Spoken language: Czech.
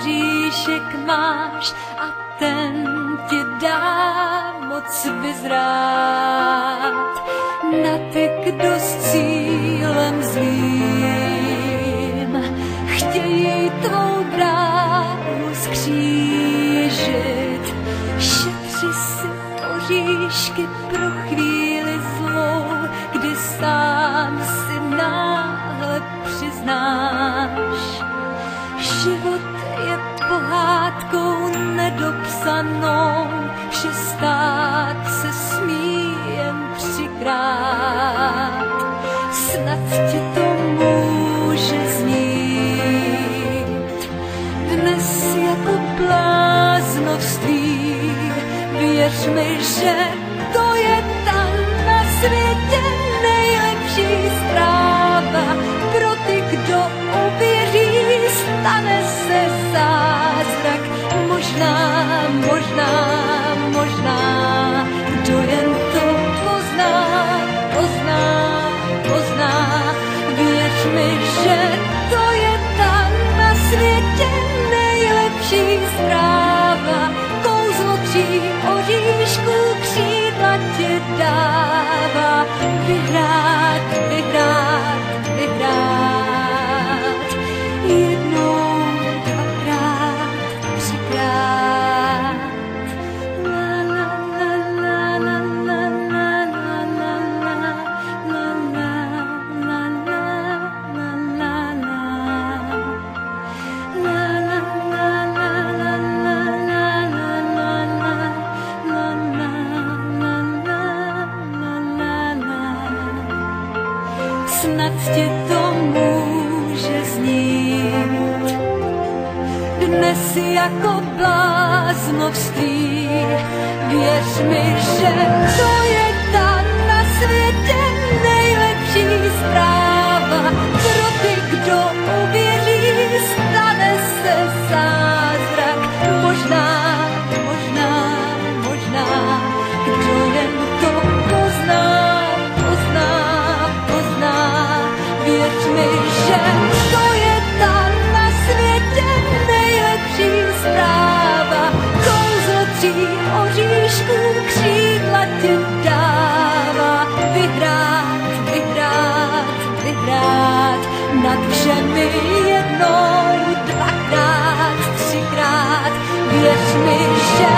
oříšek máš a ten ti dá moc vyzrát. Na ty, kdo s cílem zlým chtějí tvou dráhu zkřížit. Šetři si oříšky pro chvíli zlou, kdy sám si náhle přiznáš. Život je pohádkou nedopsanou, že stát se smí jen třikrát. Snad ti to může znít dnes jako bláznovství. Věř mi, že to je ta na světě nejlepší zpráva. Pro ty, kdo uvěří, stane se zázrak. Možná, kdo jen to pozná. Věř mi, že to je ta na světě nejlepší zpráva. Kouzlo tří oříšků křídla ti dává. Vyhrát. Jednou, dvakrát, třikrát. Snad ti to může znít dnes jako bláznovství. Věř mi, že to je ta na světě nejlepší zpráva. Pro ty, kdo uvěří, stane se zázrak. Možná, kdo jen to pozná. Věř mi, že to je ta na světě nejlepší zpráva. Kouzlo tří oříšků křídla ti dává. Vyhrát nad všemi jednou, dvakrát, třikrát. Věř mi, že